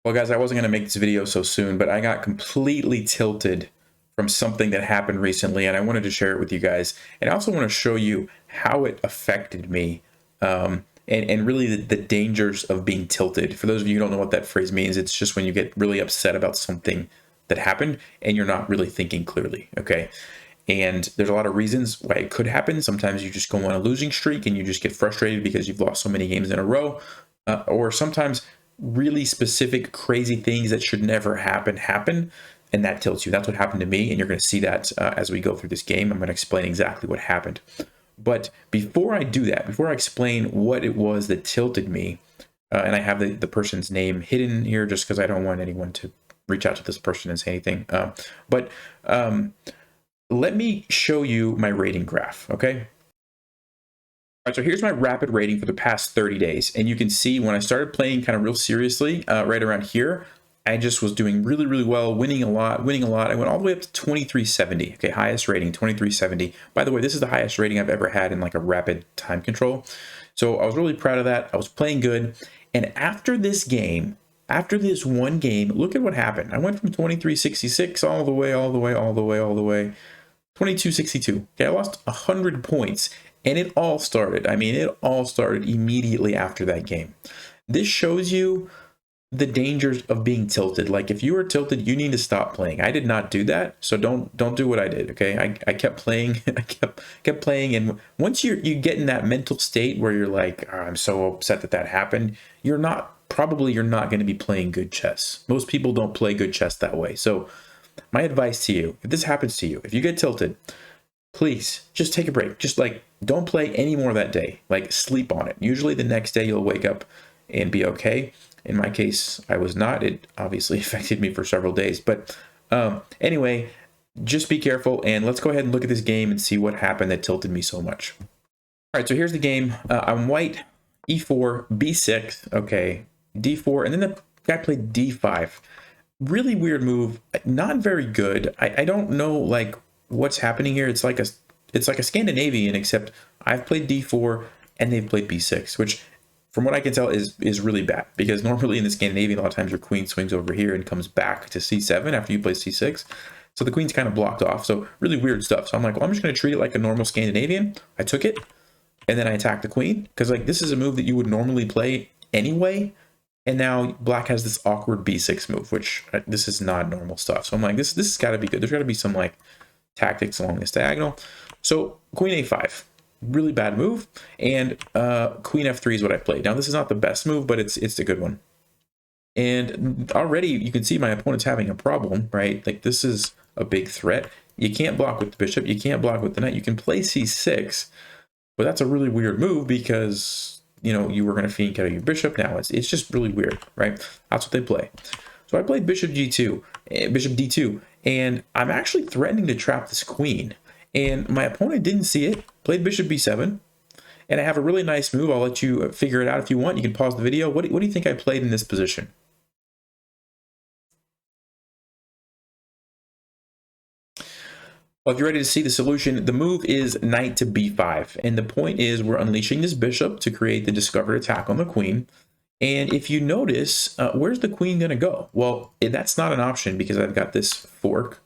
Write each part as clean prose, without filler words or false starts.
Well, guys, I wasn't going to make this video so soon, but I got completely tilted from something that happened recently, and I wanted to share it with you guys. And I also want to show you how it affected me, and really the dangers of being tilted. For those of you who don't know what that phrase means, it's just when you get really upset about something that happened and you're not really thinking clearly, okay? And there's a lot of reasons why it could happen. Sometimes you just go on a losing streak and you just get frustrated because you've lost so many games in a row. Or sometimes really specific crazy things that should never happen, and that tilts you. That's what happened to me, and you're going to see that as we go through this game. I'm going to explain exactly what happened. But before I do that, before I explain what it was that tilted me, and I have the person's name hidden here just because I don't want anyone to reach out to this person and say anything. But let me show you my rating graph, okay? All right, so here's my rapid rating for the past 30 days. And you can see when I started playing kind of real seriously, right around here, I just was doing really, really well, winning a lot. I went all the way up to 2370. Okay, highest rating, 2370. By the way, this is the highest rating I've ever had in like a rapid time control. So I was really proud of that. I was playing good. And after this game, after this one game, look at what happened. I went from 2366 all the way, 2262. Okay, I lost 100 points. And it all started, it all started immediately after that game. This shows you the dangers of being tilted. Like if you are tilted, you need to stop playing. I did not do that, so don't do what I did, okay? I kept playing, I kept playing, and once you get in that mental state where you're like, oh, I'm so upset that happened, you're not going to be playing good chess. Most people don't play good chess that way. So my advice to you, if this happens to you, if you get tilted, please just take a break. Just like don't play any more that day. Like sleep on it. Usually the next day you'll wake up and be okay. In my case, I was not. It obviously affected me for several days. But anyway, just be careful, and let's go ahead and look at this game and see what happened that tilted me so much. All right, so here's the game. I'm white, e4, b6, okay, d4, and then the guy played d5. Really weird move. Not very good. I don't know like what's happening here. It's like a Scandinavian, except I've played d4 and they've played b6, which from what I can tell is really bad, because normally in the Scandinavian a lot of times your queen swings over here and comes back to c7 after you play c6, so the queen's kind of blocked off. So really weird stuff. So I'm like, well, I'm just going to treat it like a normal Scandinavian. I took it and then I attacked the queen, because like this is a move that you would normally play anyway. And now black has this awkward b6 move, which this is not normal stuff. So I'm like, this has got to be good. There's got to be some like tactics along this diagonal. So queen a5, really bad move, and queen f3 is what I played. Now this is not the best move, but it's a good one. And already you can see my opponent's having a problem, right? Like this is a big threat. You can't block with the bishop. You can't block with the knight. You can play c6, but that's a really weird move because, you know, you were going to fiend out your bishop. Now it's just really weird, right? That's what they play. So I played bishop g2, bishop d2, and I'm actually threatening to trap this queen. And my opponent didn't see it, played bishop b7, and I have a really nice move. I'll let you figure it out if you want. You can pause the video. What do you think I played in this position? Well, if you're ready to see the solution, the move is knight to b5. And the point is we're unleashing this bishop to create the discovered attack on the queen. And if you notice, where's the queen going to go? Well, that's not an option because I've got this fork,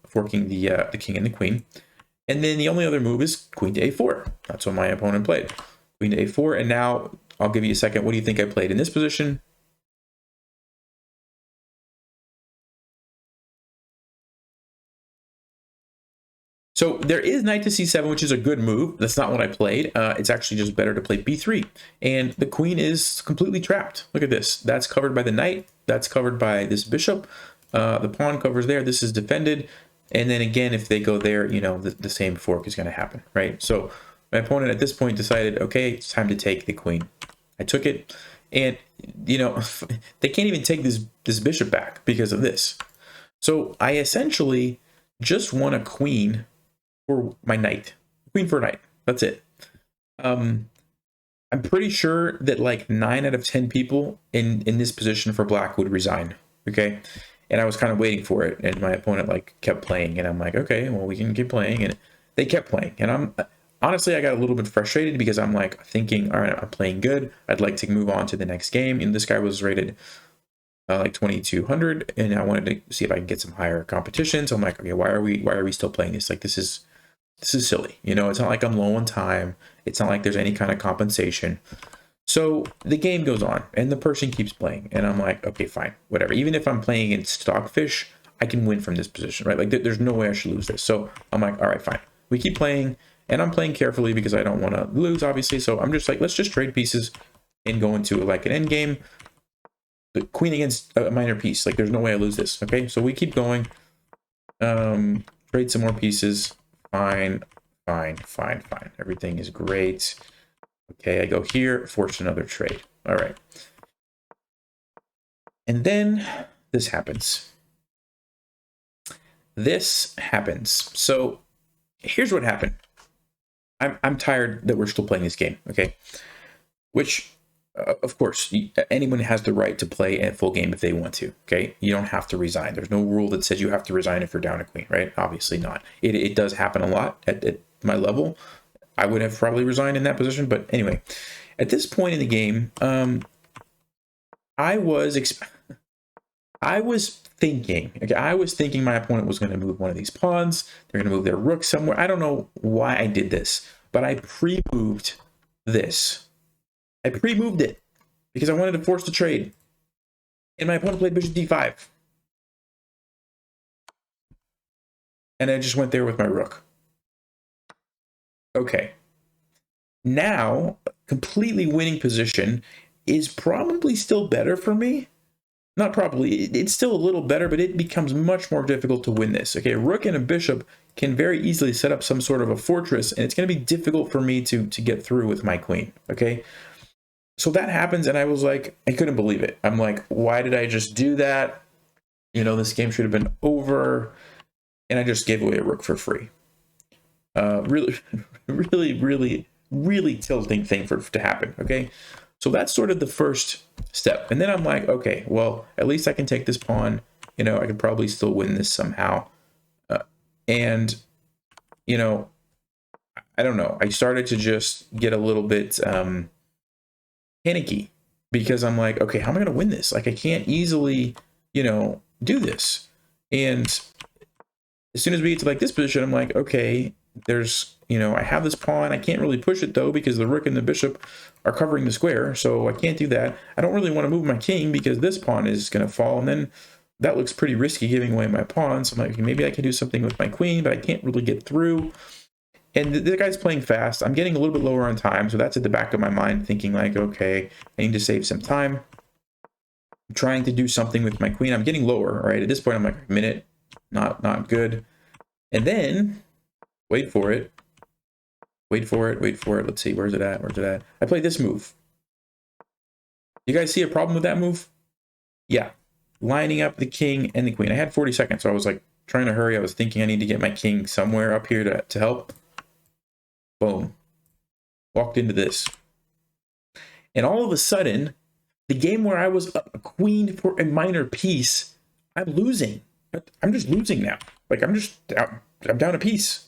forking the king and the queen. And then the only other move is queen to a4. That's what my opponent played. Queen to a4. And now I'll give you a second. What do you think I played in this position? So there is knight to c7, which is a good move. That's not what I played. It's actually just better to play b3. And the queen is completely trapped. Look at this. That's covered by the knight. That's covered by this bishop. The pawn covers there. This is defended. And then again, if they go there, you know, the same fork is going to happen, right? So my opponent at this point decided, okay, it's time to take the queen. I took it. And, you know, they can't even take this bishop back because of this. So I essentially just won a queen for my knight. Queen for a knight. That's it. I'm pretty sure that like 9 out of 10 people in this position for black would resign. Okay. And I was kind of waiting for it, and my opponent like kept playing, and I'm like, okay, well, we can keep playing, and they kept playing. And I'm honestly, I got a little bit frustrated because I'm like thinking, all right, I'm playing good. I'd like to move on to the next game. And this guy was rated like 2200, and I wanted to see if I can get some higher competition. So I'm like, okay, why are we still playing this? Like, this is silly. You know, it's not like I'm low on time. It's not like there's any kind of compensation. So the game goes on and the person keeps playing, and I'm like, okay, fine, whatever. Even if I'm playing against Stockfish, I can win from this position, right? Like, there's no way I should lose this. So I'm like, all right, fine. We keep playing, and I'm playing carefully because I don't want to lose, obviously. So I'm just like, let's just trade pieces and go into like an end game. The queen against a minor piece. Like, there's no way I lose this. Okay, so we keep going. Trade some more pieces. Fine. Everything is great. Okay, I go here, force another trade. All right. And then this happens. So here's what happened. I'm tired that we're still playing this game, okay? Which, of course, anyone has the right to play a full game if they want to, okay? You don't have to resign. There's no rule that says you have to resign if you're down a queen, right? Obviously not. It does happen a lot at my level. I would have probably resigned in that position, but anyway, at this point in the game, I was thinking my opponent was going to move one of these pawns. They're going to move their rook somewhere. I don't know why I did this, but I pre-moved this. I pre-moved it because I wanted to force the trade. And my opponent played bishop d5. And I just went there with my rook. Okay. Now, completely winning position is probably still better for me. Not probably, it's still a little better, but it becomes much more difficult to win this. Okay, a rook and a bishop can very easily set up some sort of a fortress, and it's going to be difficult for me to get through with my queen, okay? So that happens, and I was like, I couldn't believe it. I'm like, why did I just do that? You know, this game should have been over, and I just gave away a rook for free. Really tilting thing to happen, okay? So that's sort of the first step. And then I'm like, okay, well, at least I can take this pawn. You know, I could probably still win this somehow. And, you know, I don't know. I started to just get a little bit panicky because I'm like, okay, how am I going to win this? Like, I can't easily, you know, do this. And as soon as we get to like this position, I'm like, okay, there's, you know, I have this pawn. I can't really push it though because the rook and the bishop are covering the square, so I can't do that. I don't really want to move my king because this pawn is going to fall, and then that looks pretty risky giving away my pawn. So I'm like, maybe I can do something with my queen, but I can't really get through. And the guy's playing fast. I'm getting a little bit lower on time, so that's at the back of my mind, thinking like, okay, I need to save some time. I'm trying to do something with my queen. I'm getting lower, right? At this point, I'm like, a minute, not good. And then, wait for it. Let's see, where's it at? I played this move. You guys see a problem with that move? Yeah. Lining up the king and the queen. I had 40 seconds, so I was like trying to hurry. I was thinking I need to get my king somewhere up here to help. Boom. Walked into this. And all of a sudden, the game where I was up a queen for a minor piece, I'm losing. I'm just losing now. Like, I'm down a piece.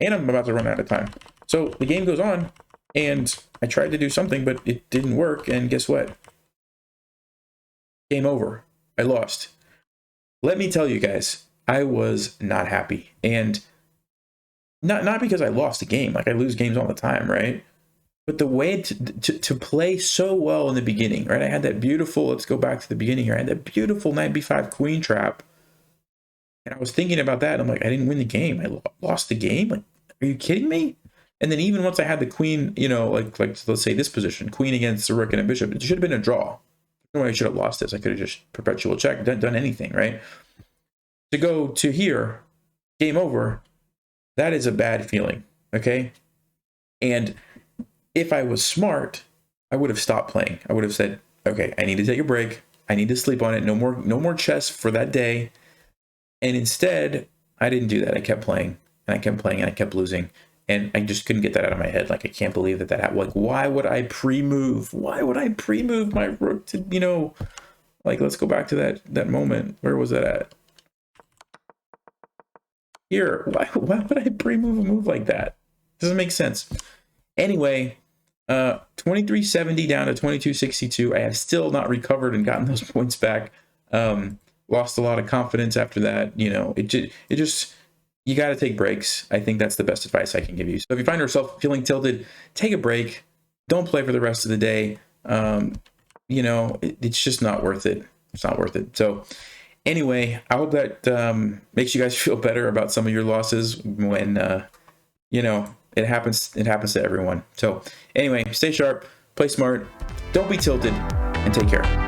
And I'm about to run out of time. So the game goes on, and I tried to do something, but it didn't work, and guess what? Game over. I lost. Let me tell you guys, I was not happy. And not because I lost a game. Like, I lose games all the time, right? But the way to play so well in the beginning, right? I had that beautiful, let's go back to the beginning here. I had that beautiful knight b5 queen trap. And I was thinking about that, and I'm like, I didn't win the game. I lost the game? Like, are you kidding me? And then even once I had the queen, you know, like let's say this position, queen against a rook and a bishop, it should have been a draw. No way I should have lost this. I could have just perpetual check, done anything, right? To go to here, game over, that is a bad feeling, okay? And if I was smart, I would have stopped playing. I would have said, okay, I need to take a break. I need to sleep on it. No more chess for that day. And instead, I didn't do that. I kept playing, and I kept playing, and I kept losing. And I just couldn't get that out of my head. Like, I can't believe that happened. Like, why would I pre-move? Why would I pre-move my rook to, you know, like, let's go back to that moment. Where was that at? Here. Why would I pre-move a move like that? Doesn't make sense. Anyway, 2370 down to 2262. I have still not recovered and gotten those points back. Lost a lot of confidence after that. You know, it just you got to take breaks. I think that's the best advice I can give you. So if you find yourself feeling tilted, take a break. Don't play for the rest of the day. You know, it's just not worth it. It's not worth it. So anyway, I hope that makes you guys feel better about some of your losses when, you know, it happens to everyone. So anyway, stay sharp, play smart, don't be tilted, and take care.